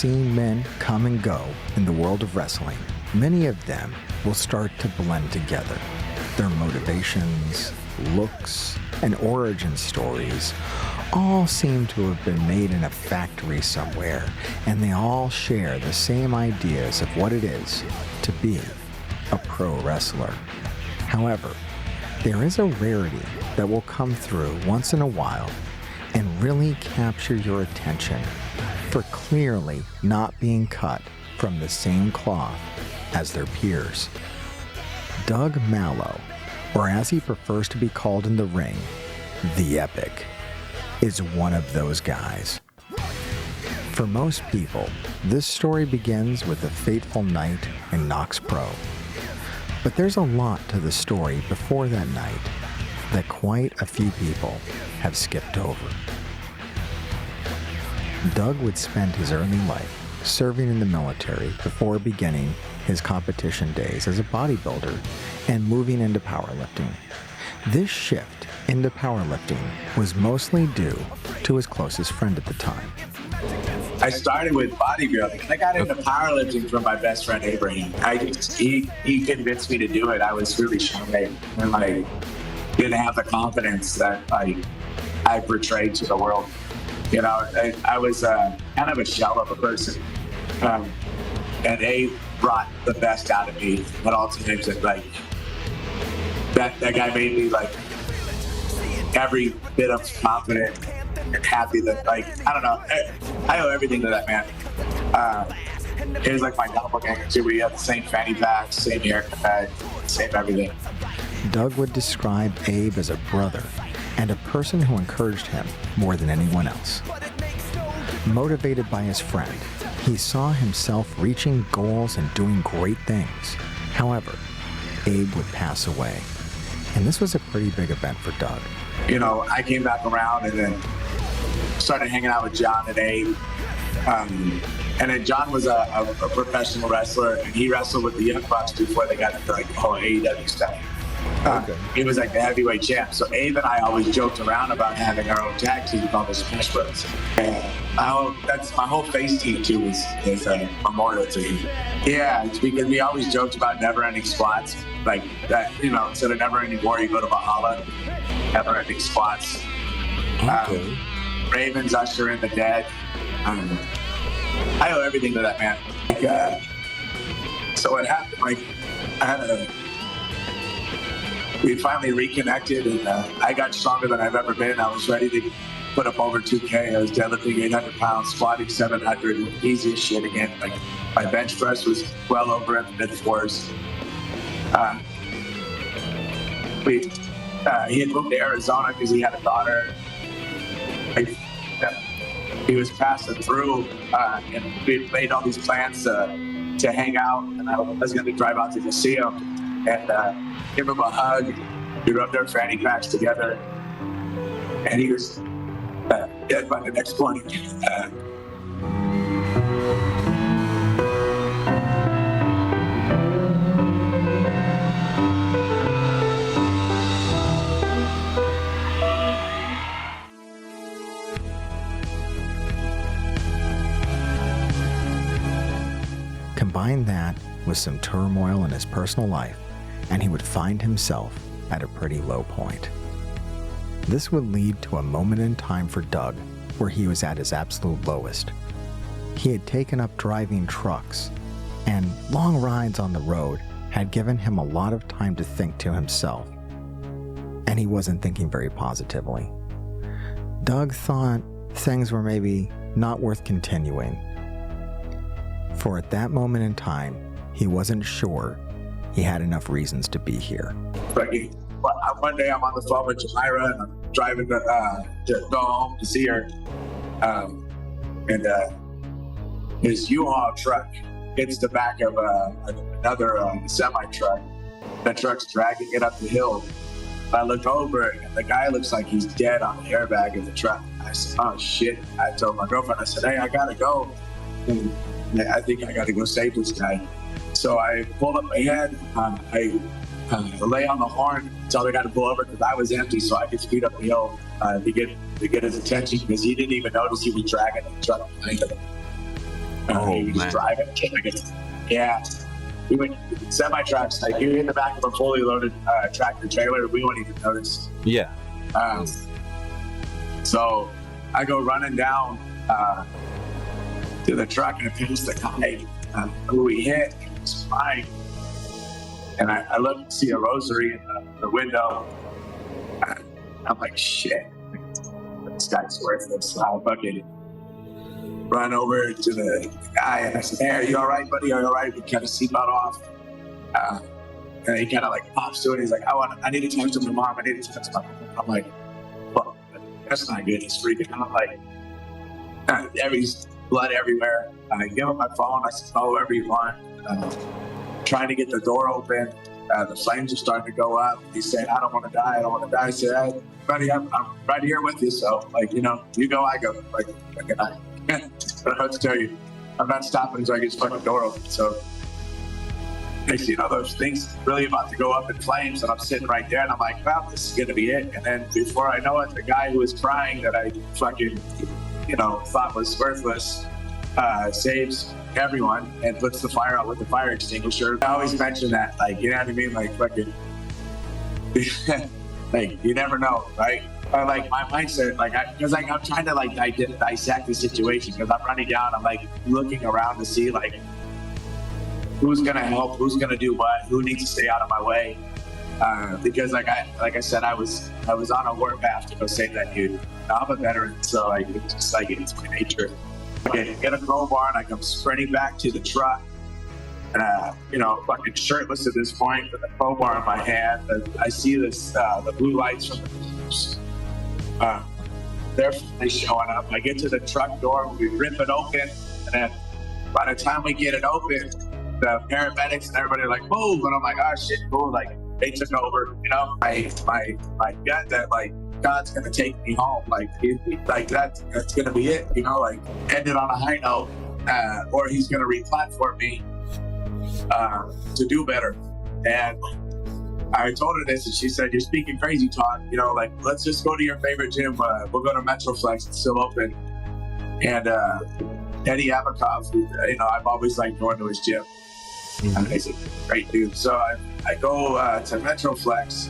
seen men come and go in the world of wrestling, many of them will start to blend together. Their motivations, looks, and origin stories all seem to have been made in a factory somewhere, and they all share the same ideas of what it is to be a pro wrestler. However, there is a rarity that will come through once in a while and really capture your attention for clearly not being cut from the same cloth as their peers. Doug Malow, or as he prefers to be called in the ring, the Epic, is one of those guys. For most people, this story begins with a fateful night in Knox Pro. But there's a lot to the story before that night that quite a few people have skipped over. Doug would spend his early life serving in the military before beginning his competition days as a bodybuilder and moving into powerlifting. This shift into powerlifting was mostly due to his closest friend at the time. I started with bodybuilding. I got into powerlifting from my best friend Abraham. He convinced me to do it. I was really shy and didn't have the confidence that I portrayed to the world. You know, I was kind of a shell of a person, and Abe brought the best out of me at all times. And that guy made me every bit of confident and happy that I don't know. I owe everything to that man. It was like my doppelganger too. We had the same fanny pack, same haircut, same everything. Doug would describe Abe as a brother and a person who encouraged him more than anyone else. Motivated by his friend, he saw himself reaching goals and doing great things. However, Abe would pass away, and this was a pretty big event for Doug. You know, I came back around and then started hanging out with John and Abe. And then John was a professional wrestler, and he wrestled with the Young Bucks before they got into the whole AEW stuff. He was the heavyweight champ. So Abe and I always joked around about having our own tag team called the Smash Bros. And that's my whole face team too is a memorial to him. Yeah, it's because we always joked about never-ending squats, like that. You know, instead of never-ending war, you go to Valhalla. Never-ending squats. Ravens usher in the dead. I owe everything to that man. So what happened? We finally reconnected, and I got stronger than I've ever been. I was ready to put up over 2K. I was deadlifting 800 pounds, squatting 700, easy as shit again. My bench press was well over in the mid-fours. He had moved to Arizona because he had a daughter. He was passing through, and we made all these plans to hang out, and I was going to drive out to see him and give him a hug. We rubbed our fanny packs together, and he was dead by the next morning. Combine that with some turmoil in his personal life, and he would find himself at a pretty low point. This would lead to a moment in time for Doug where he was at his absolute lowest. He had taken up driving trucks, and long rides on the road had given him a lot of time to think to himself, and he wasn't thinking very positively. Doug thought things were maybe not worth continuing, for at that moment in time, he wasn't sure he had enough reasons to be here. One day I'm on the phone with Jamira, and I'm driving to go home to see her, and his U-Haul truck hits the back of another semi-truck. That truck's dragging it up the hill. I look over, and the guy looks like he's dead on the airbag of the truck. I said, oh shit. I told my girlfriend, I said, hey, I gotta go. And I think I gotta go save this guy. So I pulled up my head, I lay on the horn until they got to pull over because I was empty, so I could speed up the hill to get his attention because he didn't even notice he was dragging the truck behind him. He was driving. Yeah. We went semi-trucks, like you in the back of a fully loaded tractor trailer, we wouldn't even notice. Yeah. So I go running down to the truck and it feels the guy who we hit. He was fine. And I look and see a rosary in the window. I'm like, shit, this guy's worthless. So I fucking run over to the guy and I said, hey, are you all right, buddy? Are you all right? We kind of seatbelt off. And he kind of like pops to it. He's like, I need to talk to my mom. I need to talk to my mom. I'm like, well, that's not good. He's freaking out. I'm like, there's blood everywhere. I give him my phone. I said, call whoever you want. Trying to get the door open. The flames are starting to go up. He's saying, I don't want to die. I don't want to die. I said, hey, buddy, I'm right here with you. So, like, you know, you go, I go. Like I don't have to tell you, I'm not stopping until I get this fucking door open. So, next you know, those things really about to go up in flames, and I'm sitting right there, and I'm like, well, this is gonna be it. And then before I know it, the guy who was crying that I fucking, you know, thought was worthless, saves everyone and puts the fire out with the fire extinguisher. I always mention that, like, you know what I mean? Like, fucking, like, you never know, right? But like my mindset, like, because like I'm trying to like dissect the situation, because I'm running down, I'm like looking around to see like who's gonna help, who's gonna do what, who needs to stay out of my way, because like I said, I was on a warpath to go save that dude. Now I'm a veteran, so like it's just like it's my nature. Okay, get a crowbar and I come sprinting back to the truck. You know, fucking shirtless at this point with a crowbar in my hand. And I see this, the blue lights from the police. They're finally showing up. I get to the truck door, we rip it open, and then by the time we get it open, the paramedics and everybody are like, move, and I'm like, oh shit, cool, like they took over, you know, my gut that like God's gonna take me home, like that's gonna be it, you know, like end it on a high note, or he's gonna re-platform me to do better. And I told her this, and she said, you're speaking crazy talk, you know, like, let's just go to your favorite gym. We'll go to Metroflex, it's still open. And Eddie Abakov, you know, I've always liked going to his gym. And he's a great dude. So I go to Metroflex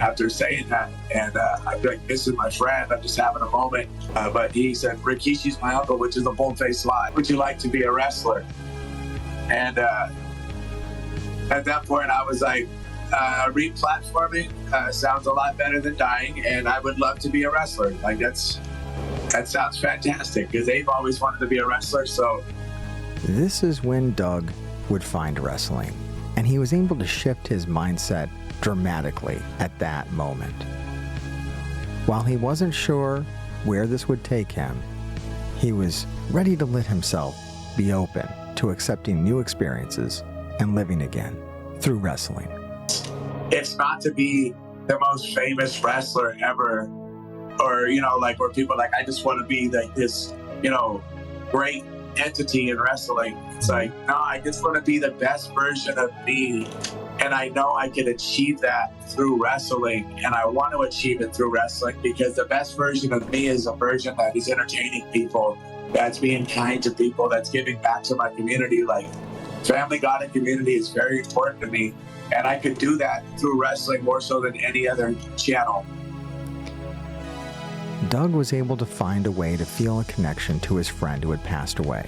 after saying that, and I'm like, this is my friend, I'm just having a moment. But he said, Rikishi's my uncle, which is a bold-faced lie. Would you like to be a wrestler? And at that point, I was like, re-platforming sounds a lot better than dying, and I would love to be a wrestler. Like, that sounds fantastic, because they've always wanted to be a wrestler, so. This is when Doug would find wrestling, and he was able to shift his mindset dramatically at that moment. While he wasn't sure where this would take him, he was ready to let himself be open to accepting new experiences and living again through wrestling. It's not to be the most famous wrestler ever, or, you know, like where people are like, I just want to be like this, you know, great entity in wrestling. It's like, no, I just want to be the best version of me. And I know I can achieve that through wrestling, and I want to achieve it through wrestling, because the best version of me is a version that is entertaining people, that's being kind to people, that's giving back to my community. Like, family, God, and community is very important to me, and I could do that through wrestling more so than any other channel. Doug was able to find a way to feel a connection to his friend who had passed away,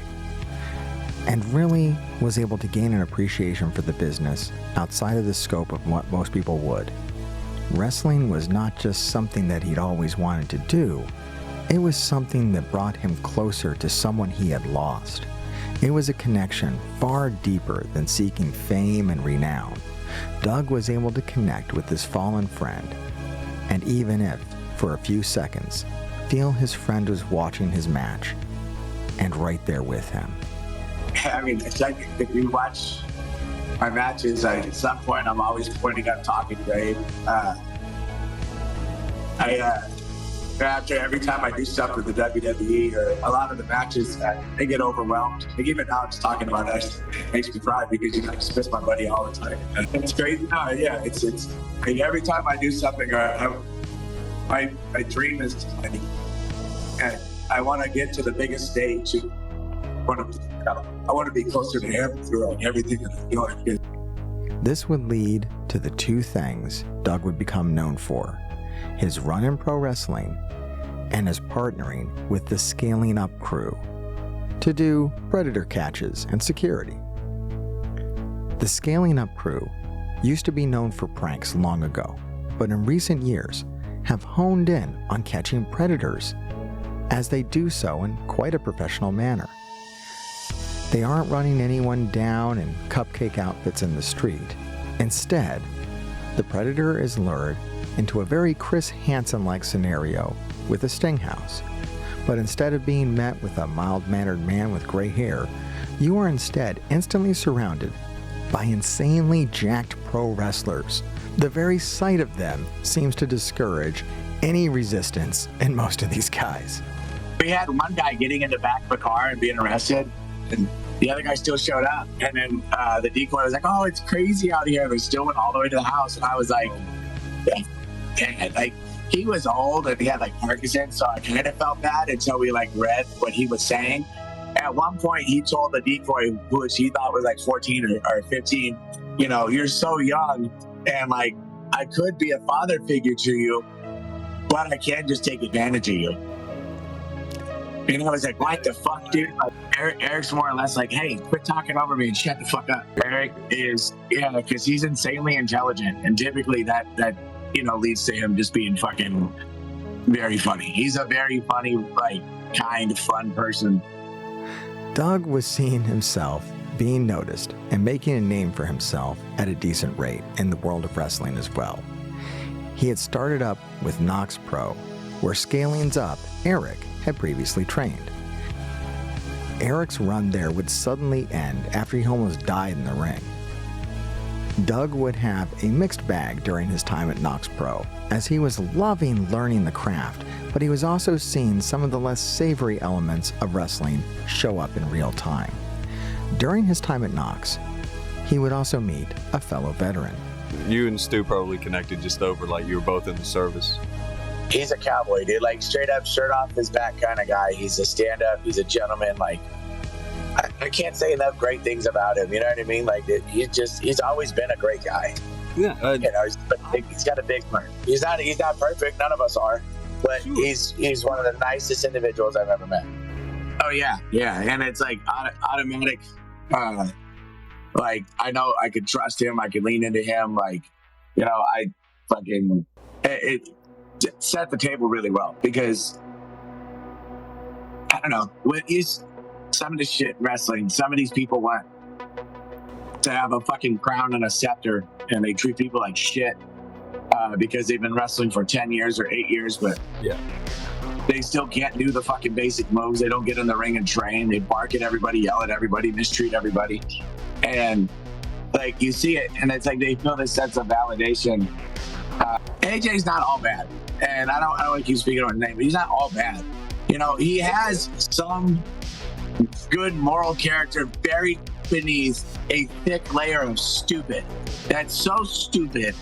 and really was able to gain an appreciation for the business outside of the scope of what most people would. Wrestling was not just something that he'd always wanted to do, it was something that brought him closer to someone he had lost. It was a connection far deeper than seeking fame and renown. Doug was able to connect with his fallen friend, and even if, for a few seconds, feel his friend was watching his match and right there with him. I mean, it's like if you watch my matches, at some point I'm always pointing at Talking Grave. After every time I do stuff with the WWE or a lot of the matches, they get overwhelmed. Like, even now, just talking about it, it makes me cry, because, you know, I just miss my buddy all the time. It's crazy. No, yeah, it's like every time I do something, my dream is to, and I want to get to the biggest stage. I want to be closer to him through everything that I'm doing. This would lead to the two things Doug would become known for: his run in pro wrestling and his partnering with the Scaling Up crew to do predator catches and security. The Scaling Up crew used to be known for pranks long ago, but in recent years have honed in on catching predators, as they do so in quite a professional manner. They aren't running anyone down in cupcake outfits in the street. Instead, the predator is lured into a very Chris Hansen-like scenario with a sting house. But instead of being met with a mild-mannered man with gray hair, you are instead instantly surrounded by insanely jacked pro wrestlers. The very sight of them seems to discourage any resistance in most of these guys. We had one guy getting in the back of a car and being arrested, and the other guy still showed up. And then the decoy was like, "Oh, it's crazy out here." They still went all the way to the house, and I was like, yeah. Like, he was old and he had like Parkinson's, so I kind of felt bad until we like read what he was saying. At one point, he told the decoy, which he thought was like 14 or 15, you know, "You're so young, and like I could be a father figure to you, but I can't just take advantage of you." And I was like, "What the fuck, dude?" Like, Eric's more or less like, "Hey, quit talking over me and shut the fuck up." Eric is, because he's insanely intelligent, and typically that you know leads to him just being fucking very funny. He's a very funny, like, kind, fun person. Doug was seeing himself being noticed and making a name for himself at a decent rate in the world of wrestling as well. He had started up with Knox Pro, where Scaling's Up, Eric, had previously trained. Eric's run there would suddenly end after he almost died in the ring. Doug would have a mixed bag during his time at Knox Pro, as he was loving learning the craft, but he was also seeing some of the less savory elements of wrestling show up in real time. During his time at Knox, he would also meet a fellow veteran. You and Stu probably connected just over, like you were both in the service. He's a cowboy, dude. Like, straight up, shirt off his back kind of guy. He's a stand-up. He's a gentleman. Like, I can't say enough great things about him. You know what I mean? Like, he's always been a great guy. Yeah. You know, he's got a big heart. He's not perfect. None of us are. But sure. He's one of the nicest individuals I've ever met. Oh, yeah. Yeah. And it's like automatic. Like, I know I could trust him. I could lean into him. Like, you know, it set the table really well, because I don't know, some of this shit wrestling, some of these people want to have a fucking crown and a scepter, and they treat people like shit because they've been wrestling for 10 years or 8 years, but yeah, they still can't do the fucking basic moves. They don't get in the ring and train. They bark at everybody, yell at everybody, mistreat everybody. And like, you see it, and it's like they feel this sense of validation. AJ's not all bad, and I don't want to keep speaking on his name, but he's not all bad. You know, he has some good moral character buried beneath a thick layer of stupid. That's so stupid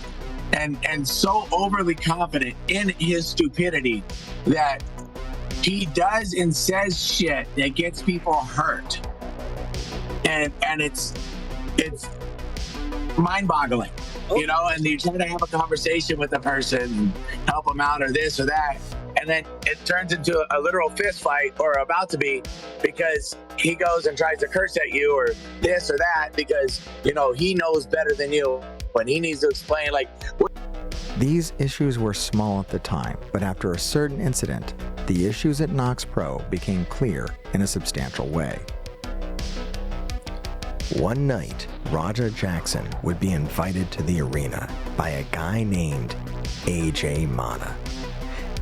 and so overly confident in his stupidity that he does and says shit that gets people hurt. And it's mind-boggling, you know, and you try to have a conversation with the person and help them out or this or that, and then it turns into a literal fist fight, or about to be, because he goes and tries to curse at you or this or that because, you know, he knows better than you when he needs to explain, like... These issues were small at the time, but after a certain incident, the issues at Knox Pro became clear in a substantial way. One night, Raja Jackson would be invited to the arena by a guy named AJ Mata.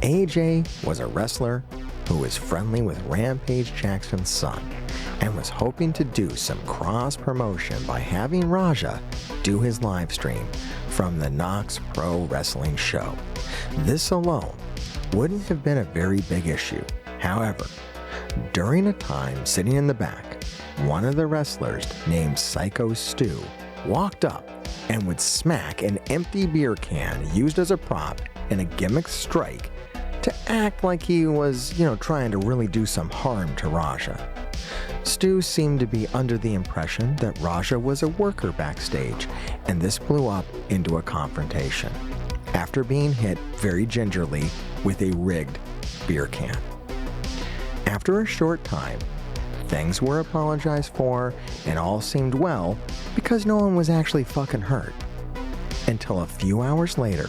AJ was a wrestler who was friendly with Rampage Jackson's son and was hoping to do some cross-promotion by having Raja do his live stream from the Knox Pro Wrestling show. This alone wouldn't have been a very big issue. However, during a time sitting in the back, one of the wrestlers named Psycho Stu walked up and would smack an empty beer can used as a prop in a gimmick strike to act like he was, trying to really do some harm to Raja. Stu seemed to be under the impression that Raja was a worker backstage, and this blew up into a confrontation after being hit very gingerly with a rigged beer can. After a short time, things were apologized for and all seemed well because no one was actually fucking hurt. Until a few hours later,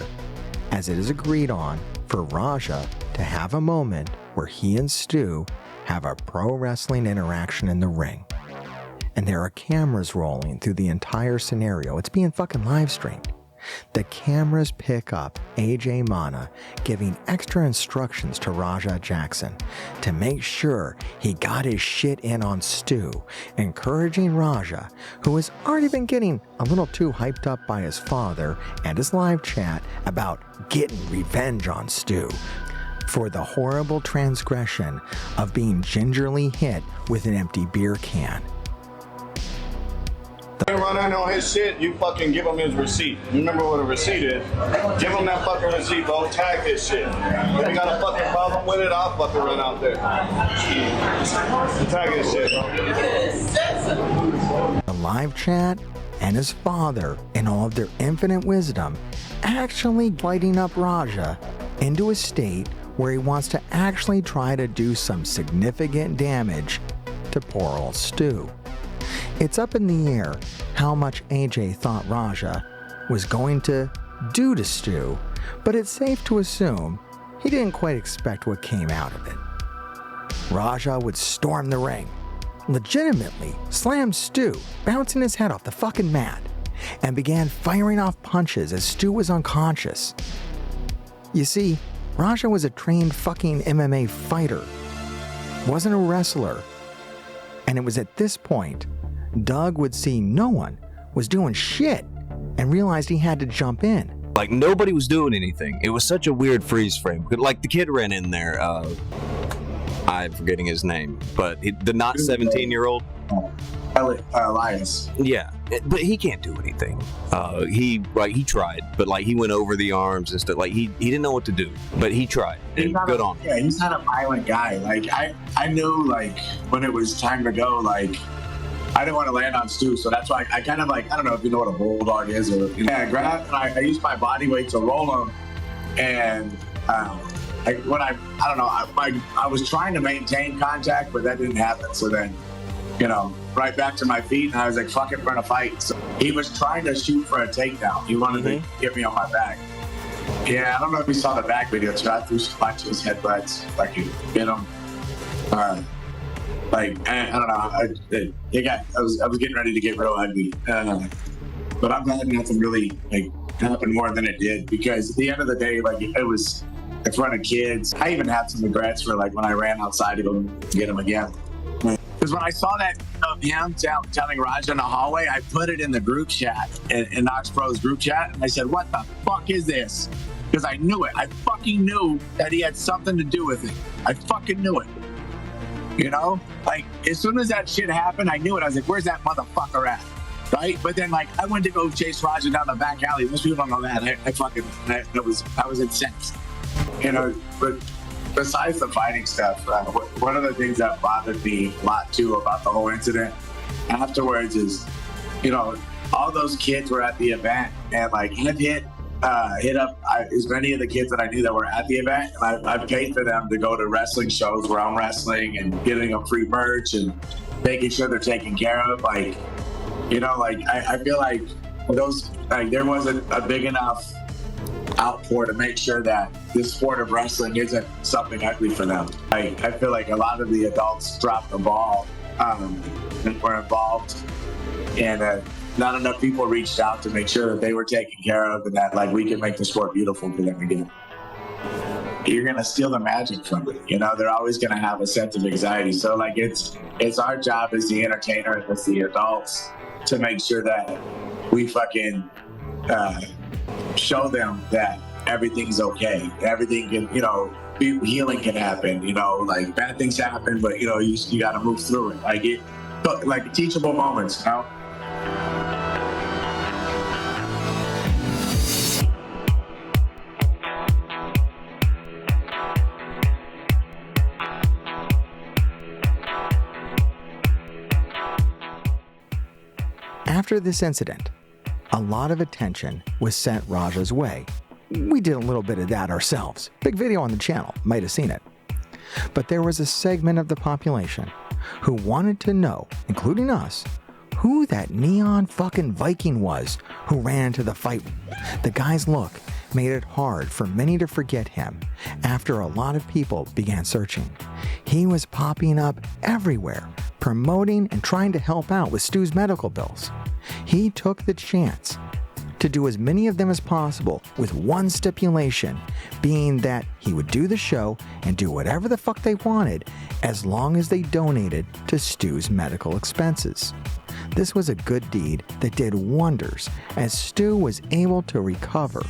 as it is agreed on for Raja to have a moment where he and Stu have a pro wrestling interaction in the ring. And there are cameras rolling through the entire scenario. It's being fucking live streamed. The cameras pick up AJ Mana giving extra instructions to Raja Jackson to make sure he got his shit in on Stu, encouraging Raja, who has already been getting a little too hyped up by his father and his live chat about getting revenge on Stu for the horrible transgression of being gingerly hit with an empty beer can. Run in on his shit, you fucking give him his receipt. You remember what a receipt is? Give him that fucking receipt, bro. Tag his shit. If you got a fucking problem with it, I'll fucking run out there. Tag his shit, bro. The live chat and his father, in all of their infinite wisdom, actually lighting up Raja into a state where he wants to actually try to do some significant damage to poor old Stu. It's up in the air how much AJ thought Raja was going to do to Stu, but it's safe to assume he didn't quite expect what came out of it. Raja would storm the ring, legitimately slam Stu, bouncing his head off the fucking mat, and began firing off punches as Stu was unconscious. You see, Raja was a trained fucking MMA fighter, wasn't a wrestler. And it was at this point Doug would see no one was doing shit and realized he had to jump in. Like, nobody was doing anything. It was such a weird freeze frame. Like, the kid ran in there. I'm forgetting his name, but the not 17-year-old. Elias. Yeah, but he can't do anything. He tried, but like he went over the arms and stuff. Like he didn't know what to do, but he tried. And good on him. Yeah, he's not a violent guy. Like I knew like when it was time to go, like I didn't want to land on Stu, so that's why I kind of like, I don't know if you know what a bulldog is, or I grabbed and I used my body weight to roll him, and I was trying to maintain contact, but that didn't happen. So then, right back to my feet, and I was like, fuck it, we're gonna fight. So he was trying to shoot for a takedown. He wanted to get me on my back. Yeah, I don't know if you saw the back video, so I threw some punches, headbutts, like you hit him. I don't know. I was getting ready to get real ugly. But I'm glad nothing really happened more than it did, because at the end of the day, it was in front of kids. I even had some regrets for when I ran outside to go get him again. Because when I saw that of him telling Raja in the hallway, I put it in the group chat, in Knox Pro's group chat, and I said, what the fuck is this? Because I knew it. I fucking knew that he had something to do with it. I fucking knew it. As soon as that shit happened, I knew it. I was like, where's that motherfucker at? Right? But then, I went to go chase Raja down the back alley. Most people don't know that. I was incensed. But besides the fighting stuff, one of the things that bothered me a lot too about the whole incident afterwards is, all those kids were at the event, and I've hit up as many of the kids that I knew that were at the event, and I've paid for them to go to wrestling shows where I'm wrestling and getting them free merch and making sure they're taken care of. I feel like those, there wasn't a big enough outpour to make sure that this sport of wrestling isn't something ugly for them. I feel like a lot of the adults dropped the ball and were involved, and not enough people reached out to make sure that they were taken care of, and that we can make the sport beautiful for them again. You're gonna steal the magic from it. They're always gonna have a sense of anxiety. So it's our job as the entertainer and as the adults to make sure that we fucking show them that everything's okay. Everything can, healing can happen. Bad things happen, but you got to move through it. Teachable moments. After this incident, a lot of attention was sent Raja's way. We did a little bit of that ourselves. Big video on the channel, might have seen it. But there was a segment of the population who wanted to know, including us, who that neon fucking Viking was who ran into the fight. The guy's look made it hard for many to forget him after a lot of people began searching. He was popping up everywhere, promoting and trying to help out with Stu's medical bills. He took the chance to do as many of them as possible with one stipulation, being that he would do the show and do whatever the fuck they wanted as long as they donated to Stu's medical expenses. This was a good deed that did wonders, as Stu was able to recover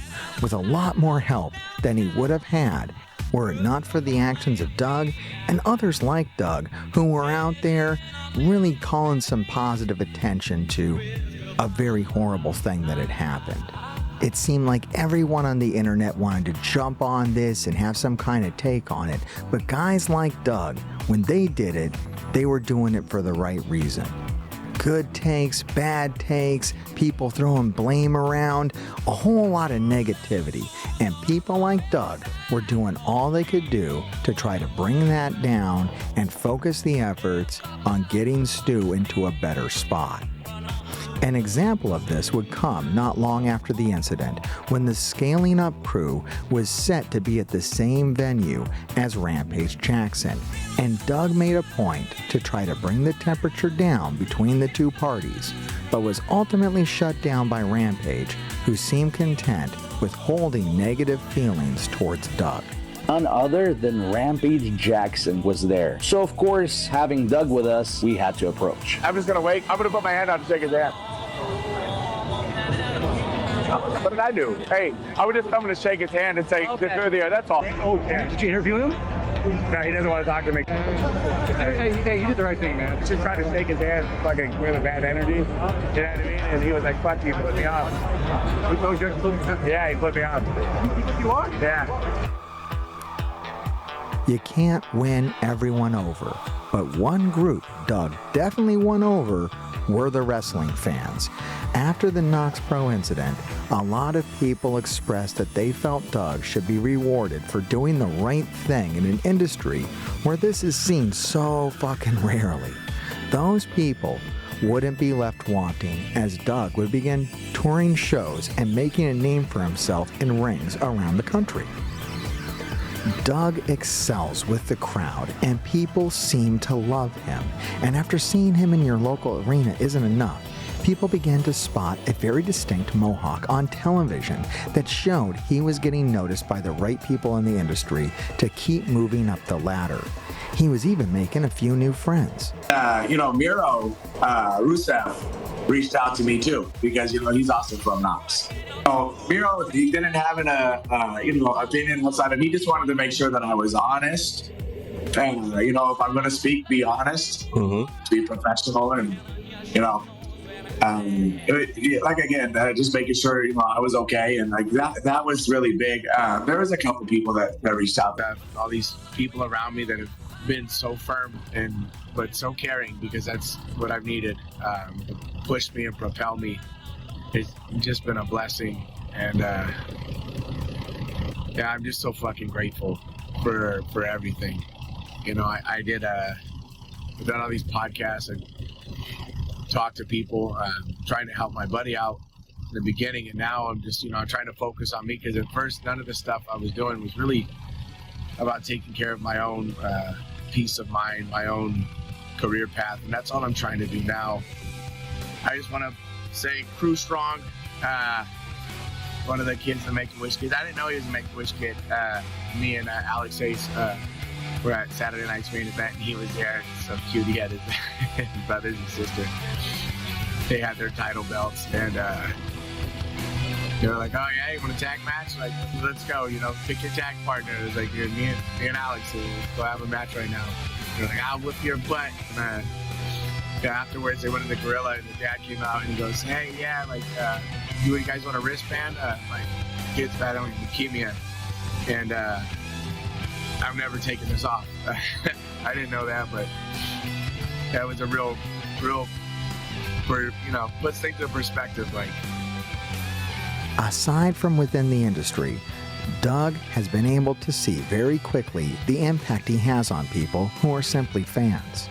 with a lot more help than he would have had were it not for the actions of Doug and others like Doug who were out there really calling some positive attention to a very horrible thing that had happened. It seemed like everyone on the internet wanted to jump on this and have some kind of take on it, but guys like Doug, when they did it, they were doing it for the right reason. Good takes, bad takes, people throwing blame around, a whole lot of negativity, and people like Doug were doing all they could do to try to bring that down and focus the efforts on getting Stu into a better spot. An example of this would come not long after the incident, when the Scaling Up crew was set to be at the same venue as Rampage Jackson, and Doug made a point to try to bring the temperature down between the two parties, but was ultimately shut down by Rampage, who seemed content with holding negative feelings towards Doug. None other than Rampage Jackson was there. So of course, having Doug with us, we had to approach. I'm just gonna wait. I'm gonna put my hand out to shake his hand. What did I do? Hey, I was just coming to shake his hand and say, "This through there." That's all. Oh, yeah. Did you interview him? No, he doesn't want to talk to me. Hey, you did the right thing, man. Just trying to shake his hand, fucking really bad energy. You know what I mean? And he was like, "Fuck you," put me off. Yeah, he put me off. He put you on? Yeah. You can't win everyone over, but one group Doug definitely won over were the wrestling fans. After the Knox Pro incident, a lot of people expressed that they felt Doug should be rewarded for doing the right thing in an industry where this is seen so fucking rarely. Those people wouldn't be left wanting, as Doug would begin touring shows and making a name for himself in rings around the country. Doug excels with the crowd, and people seem to love him. And after seeing him in your local arena isn't enough, people began to spot a very distinct mohawk on television that showed he was getting noticed by the right people in the industry to keep moving up the ladder. He was even making a few new friends. Miro Rusev reached out to me too, because he's also from Knox. So Miro, he didn't have an opinion outside of. He just wanted to make sure that I was honest, and if I'm going to speak, be honest, be professional, and just making sure I was okay, and like that was really big. There was a couple people that reached out. All these people around me that have been so firm but so caring, because that's what I've needed to push me and propel me. It's just been a blessing, and I'm just so fucking grateful for everything. I've done all these podcasts and talked to people, trying to help my buddy out in the beginning, and now I'm just trying to focus on me, because at first none of the stuff I was doing was really about taking care of my own peace of mind, my own career path, and that's all I'm trying to do now. I just want to say, crew strong. One of the kids, the Make-A-Wish kids. I didn't know he was a Make-A-Wish kid. Me and Alex Ace were at Saturday night's main event, and he was there. So cute. He had his brothers and sister. They had their title belts, and they were like, "Oh yeah, you want a tag match? Like, let's go. Pick your tag partner." It was like, me and Alex, so let's go have a match right now. They're like, "I'll whip your butt." And, afterwards, they went in the gorilla, and the dad came out and he goes, "Hey, yeah, like, you guys want a wristband? My kid's bad on leukemia, and I've never taken this off." I didn't know that, but that was a real puts things in perspective. Like, aside from within the industry, Doug has been able to see very quickly the impact he has on people who are simply fans.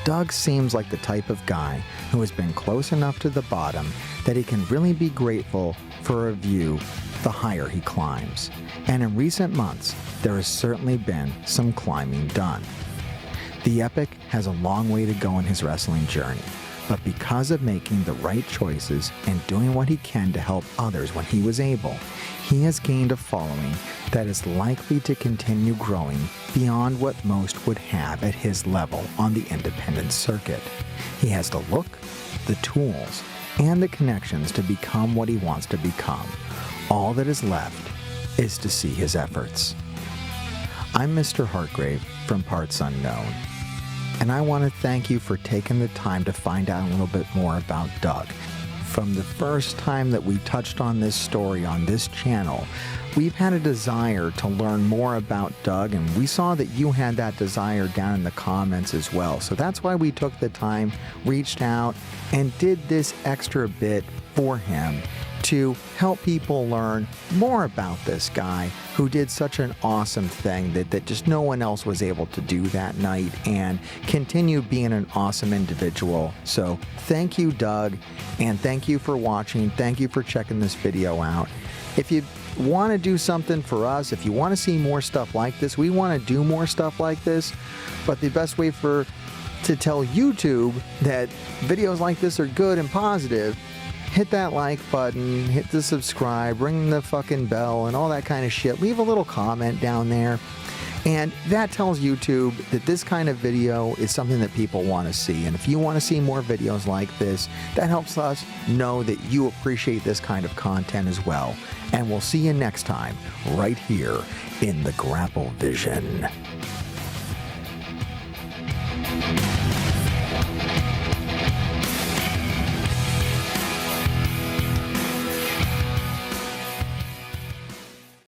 Doug seems like the type of guy who has been close enough to the bottom that he can really be grateful for a view the higher he climbs. And in recent months, there has certainly been some climbing done. The Epic has a long way to go in his wrestling journey, but because of making the right choices and doing what he can to help others when he was able, he has gained a following that is likely to continue growing beyond what most would have at his level on the independent circuit. He has the look, the tools, and the connections to become what he wants to become. All that is left is to see his efforts. I'm Mr. Hartgrave from Parts Unknown, and I want to thank you for taking the time to find out a little bit more about Doug. From the first time that we touched on this story on this channel, we've had a desire to learn more about Doug, and we saw that you had that desire down in the comments as well. So that's why we took the time, reached out, and did this extra bit for him to help people learn more about this guy who did such an awesome thing that just no one else was able to do that night, and continue being an awesome individual. So thank you, Doug, and thank you for watching. Thank you for checking this video out. If you want to do something for us, if you want to see more stuff like this, we want to do more stuff like this, but the best way to tell YouTube that videos like this are good and positive, hit that like button, hit the subscribe, ring the fucking bell, and all that kind of shit. Leave a little comment down there. And that tells YouTube that this kind of video is something that people want to see. And if you want to see more videos like this, that helps us know that you appreciate this kind of content as well. And we'll see you next time, right here in the Grapple Vision.